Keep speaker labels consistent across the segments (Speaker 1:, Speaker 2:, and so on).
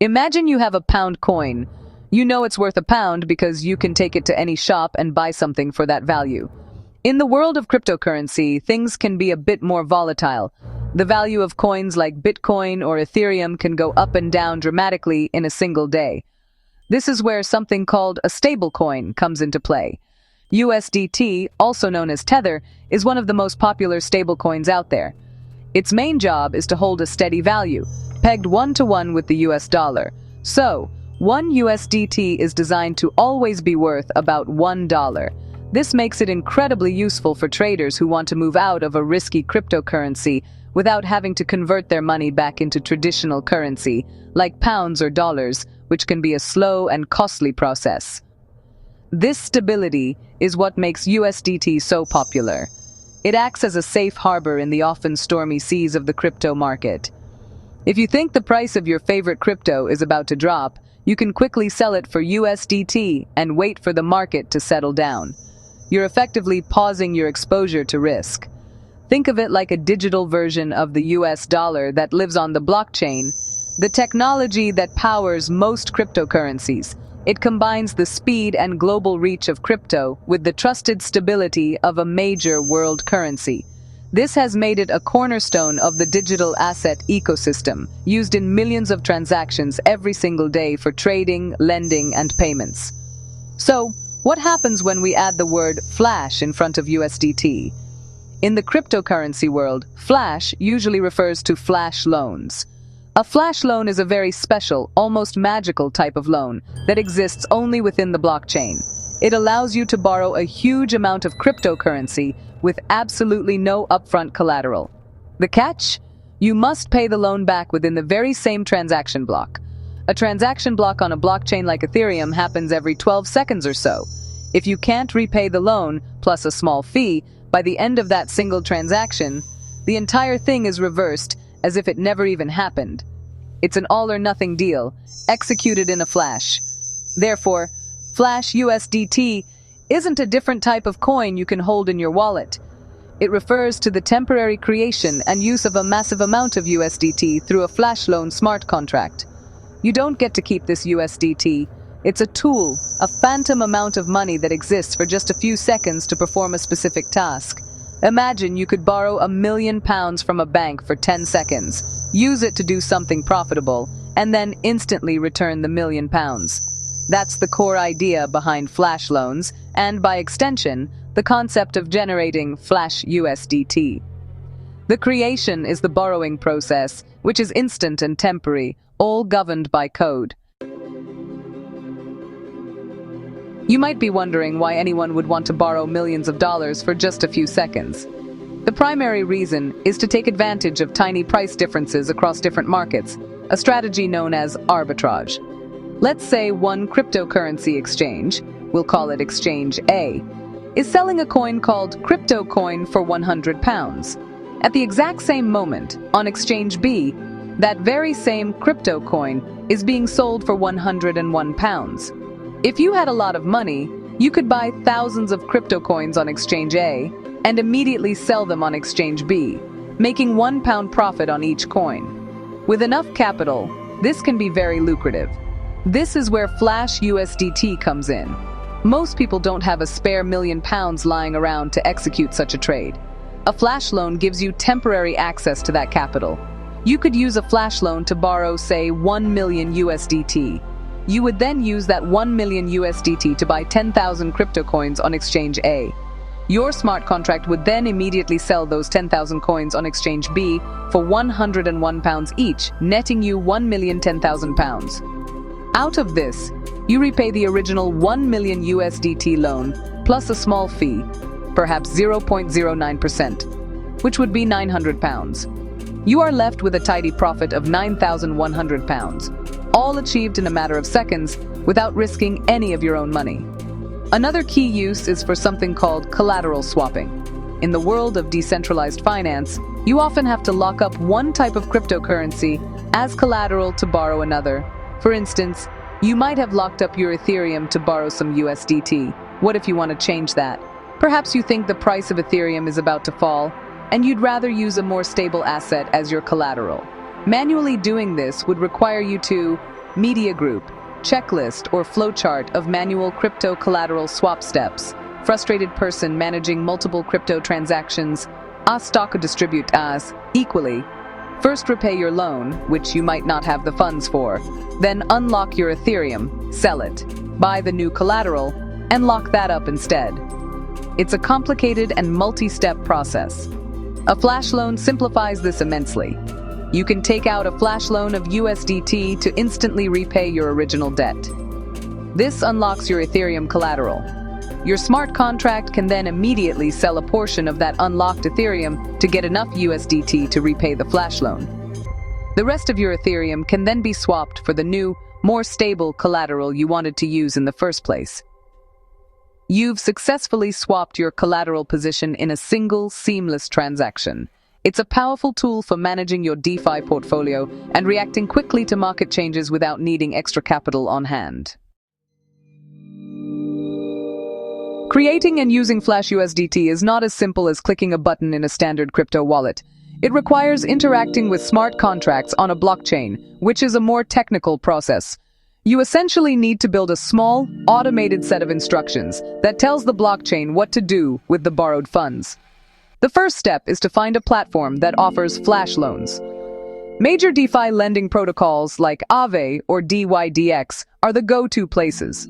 Speaker 1: Imagine you have a pound coin. You know it's worth a pound because you can take it to any shop and buy something for that value. In the world of cryptocurrency, things can be a bit more volatile. The value of coins like Bitcoin or Ethereum can go up and down dramatically in a single day. This is where something called a stablecoin comes into play. USDT, also known as Tether, is one of the most popular stablecoins out there. Its main job is to hold a steady value, pegged one-to-one with the US dollar. So, 1 USDT is designed to always be worth about $1. This makes it incredibly useful for traders who want to move out of a risky cryptocurrency without having to convert their money back into traditional currency, like pounds or dollars, which can be a slow and costly process. This stability is what makes USDT so popular. It acts as a safe harbor in the often stormy seas of the crypto market. If you think the price of your favorite crypto is about to drop, you can quickly sell it for USDT and wait for the market to settle down. You're effectively pausing your exposure to risk. Think of it like a digital version of the US dollar that lives on the blockchain, the technology that powers most cryptocurrencies. It combines the speed and global reach of crypto with the trusted stability of a major world currency. This has made it a cornerstone of the digital asset ecosystem, used in millions of transactions every single day for trading, lending, and payments. So, what happens when we add the word Flash in front of USDT? In the cryptocurrency world, Flash usually refers to flash loans. A flash loan is a very special, almost magical type of loan that exists only within the blockchain. It allows you to borrow a huge amount of cryptocurrency with absolutely no upfront collateral. The catch? You must pay the loan back within the very same transaction block. A transaction block on a blockchain like Ethereum happens every 12 seconds or so. If you can't repay the loan, plus a small fee, by the end of that single transaction, the entire thing is reversed as if it never even happened. It's an all-or-nothing deal, executed in a flash. Therefore, Flash USDT isn't a different type of coin you can hold in your wallet. It refers to the temporary creation and use of a massive amount of USDT through a flash loan smart contract. You don't get to keep this USDT. It's a tool, a phantom amount of money that exists for just a few seconds to perform a specific task. Imagine you could borrow £1 million from a bank for 10 seconds, use it to do something profitable, and then instantly return the £1 million. That's the core idea behind flash loans, and by extension, the concept of generating Flash USDT. The creation is the borrowing process, which is instant and temporary, all governed by code. You might be wondering why anyone would want to borrow millions of dollars for just a few seconds. The primary reason is to take advantage of tiny price differences across different markets, a strategy known as arbitrage. Let's say one cryptocurrency exchange, we'll call it Exchange A, is selling a coin called Crypto Coin for £100. At the exact same moment, on Exchange B, that very same crypto coin is being sold for £101. If you had a lot of money, you could buy thousands of crypto coins on Exchange A and immediately sell them on Exchange B, making £1 profit on each coin. With enough capital, this can be very lucrative. This is where Flash USDT comes in. Most people don't have a spare £1 million lying around to execute such a trade. A flash loan gives you temporary access to that capital. You could use a flash loan to borrow, say, 1 million USDT. You would then use that 1 million USDT to buy 10,000 crypto coins on Exchange A. Your smart contract would then immediately sell those 10,000 coins on Exchange B for £101 each, netting you £1,010,000. Out of this, you repay the original 1 million USDT loan plus a small fee, perhaps 0.09%, which would be £900. You are left with a tidy profit of £9,100, all achieved in a matter of seconds without risking any of your own money. Another key use is for something called collateral swapping. In the world of decentralized finance, you often have to lock up one type of cryptocurrency as collateral to borrow another. For instance, you might have locked up your Ethereum to borrow some USDT. What if you want to change that? Perhaps you think the price of Ethereum is about to fall, and you'd rather use a more stable asset as your collateral. Manually doing this would require you to media group, checklist or flowchart of manual crypto collateral swap steps, frustrated person managing multiple crypto transactions, stock distribute as equally. First repay your loan, which you might not have the funds for, then unlock your Ethereum, sell it, buy the new collateral, and lock that up instead. It's a complicated and multi-step process. A flash loan simplifies this immensely. You can take out a flash loan of USDT to instantly repay your original debt. This unlocks your Ethereum collateral. Your smart contract can then immediately sell a portion of that unlocked Ethereum to get enough USDT to repay the flash loan. The rest of your Ethereum can then be swapped for the new, more stable collateral you wanted to use in the first place. You've successfully swapped your collateral position in a single, seamless transaction. It's a powerful tool for managing your DeFi portfolio and reacting quickly to market changes without needing extra capital on hand. Creating and using Flash USDT is not as simple as clicking a button in a standard crypto wallet. It requires interacting with smart contracts on a blockchain, which is a more technical process. You essentially need to build a small, automated set of instructions that tells the blockchain what to do with the borrowed funds. The first step is to find a platform that offers flash loans. Major DeFi lending protocols like Aave or DYDX are the go-to places.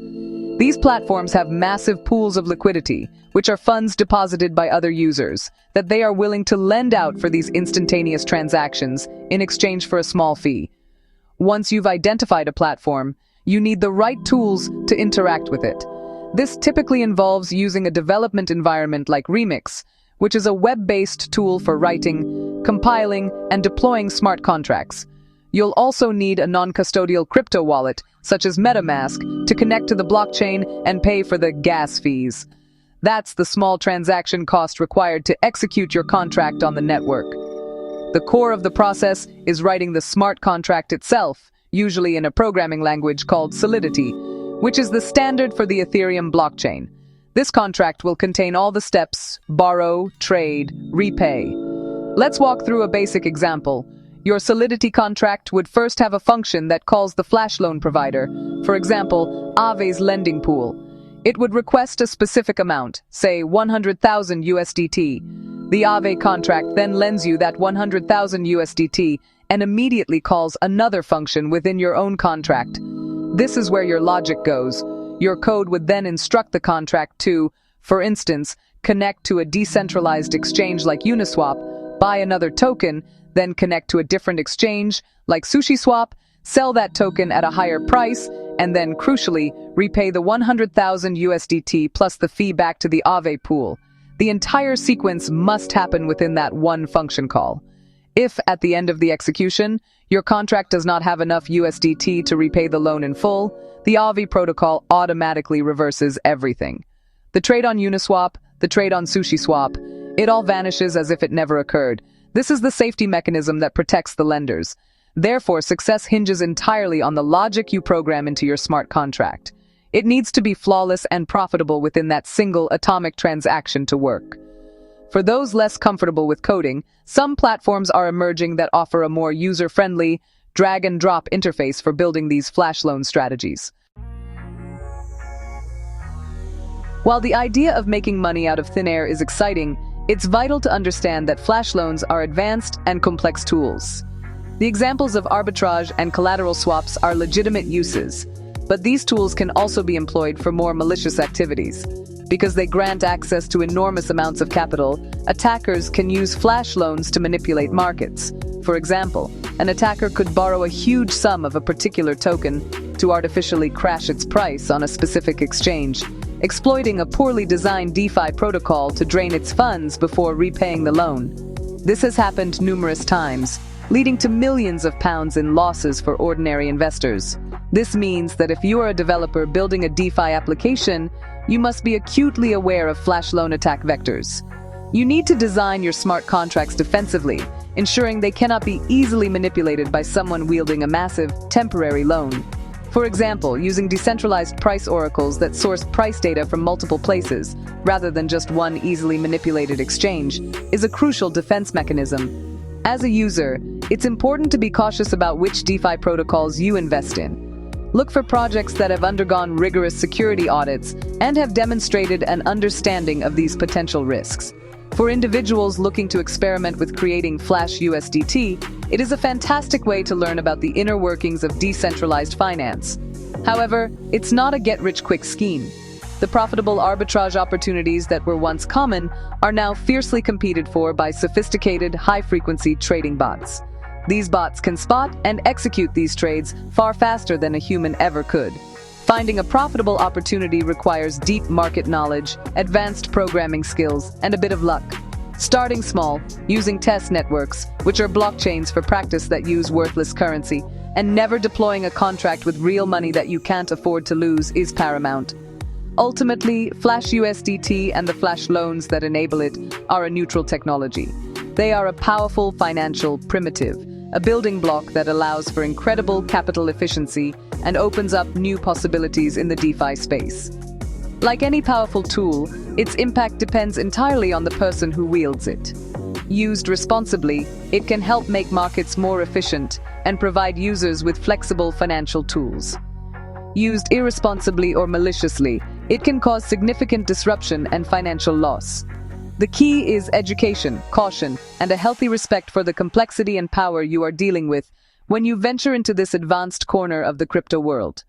Speaker 1: These platforms have massive pools of liquidity, which are funds deposited by other users, that they are willing to lend out for these instantaneous transactions in exchange for a small fee. Once you've identified a platform, you need the right tools to interact with it. This typically involves using a development environment like Remix, which is a web-based tool for writing, compiling, and deploying smart contracts. You'll also need a non-custodial crypto wallet, such as MetaMask, to connect to the blockchain and pay for the gas fees. That's the small transaction cost required to execute your contract on the network. The core of the process is writing the smart contract itself, usually in a programming language called Solidity, which is the standard for the Ethereum blockchain. This contract will contain all the steps: borrow, trade, repay. Let's walk through a basic example. Your Solidity contract would first have a function that calls the flash loan provider, for example, Aave's lending pool. It would request a specific amount, say 100,000 USDT. The Aave contract then lends you that 100,000 USDT and immediately calls another function within your own contract. This is where your logic goes. Your code would then instruct the contract to, for instance, connect to a decentralized exchange like Uniswap, buy another token, then connect to a different exchange like SushiSwap, sell that token at a higher price, and then, crucially, repay the 100,000 USDT plus the fee back to the Aave pool. The entire sequence must happen within that one function call. If, at the end of the execution, your contract does not have enough USDT to repay the loan in full, the Aave protocol automatically reverses everything. The trade on Uniswap, the trade on SushiSwap, it all vanishes as if it never occurred. This is the safety mechanism that protects the lenders. Therefore, success hinges entirely on the logic you program into your smart contract. It needs to be flawless and profitable within that single atomic transaction to work. For those less comfortable with coding, some platforms are emerging that offer a more user-friendly, drag-and-drop interface for building these flash loan strategies. While the idea of making money out of thin air is exciting, it's vital to understand that flash loans are advanced and complex tools. The examples of arbitrage and collateral swaps are legitimate uses, but these tools can also be employed for more malicious activities. Because they grant access to enormous amounts of capital, attackers can use flash loans to manipulate markets. For example, an attacker could borrow a huge sum of a particular token to artificially crash its price on a specific exchange, exploiting a poorly designed DeFi protocol to drain its funds before repaying the loan. This has happened numerous times, leading to millions of pounds in losses for ordinary investors. This means that if you are a developer building a DeFi application, you must be acutely aware of flash loan attack vectors. You need to design your smart contracts defensively, ensuring they cannot be easily manipulated by someone wielding a massive, temporary loan. For example, using decentralized price oracles that source price data from multiple places, rather than just one easily manipulated exchange, is a crucial defense mechanism. As a user, it's important to be cautious about which DeFi protocols you invest in. Look for projects that have undergone rigorous security audits and have demonstrated an understanding of these potential risks. For individuals looking to experiment with creating Flash USDT, it is a fantastic way to learn about the inner workings of decentralized finance. However, it's not a get-rich-quick scheme. The profitable arbitrage opportunities that were once common are now fiercely competed for by sophisticated, high-frequency trading bots. These bots can spot and execute these trades far faster than a human ever could. Finding a profitable opportunity requires deep market knowledge, advanced programming skills, and a bit of luck. Starting small, using test networks, which are blockchains for practice that use worthless currency, and never deploying a contract with real money that you can't afford to lose is paramount. Ultimately, Flash USDT and the Flash loans that enable it are a neutral technology. They are a powerful financial primitive, a building block that allows for incredible capital efficiency and opens up new possibilities in the DeFi space. Like any powerful tool, its impact depends entirely on the person who wields it. Used responsibly, it can help make markets more efficient and provide users with flexible financial tools. Used irresponsibly or maliciously, it can cause significant disruption and financial loss. The key is education, caution, and a healthy respect for the complexity and power you are dealing with when you venture into this advanced corner of the crypto world.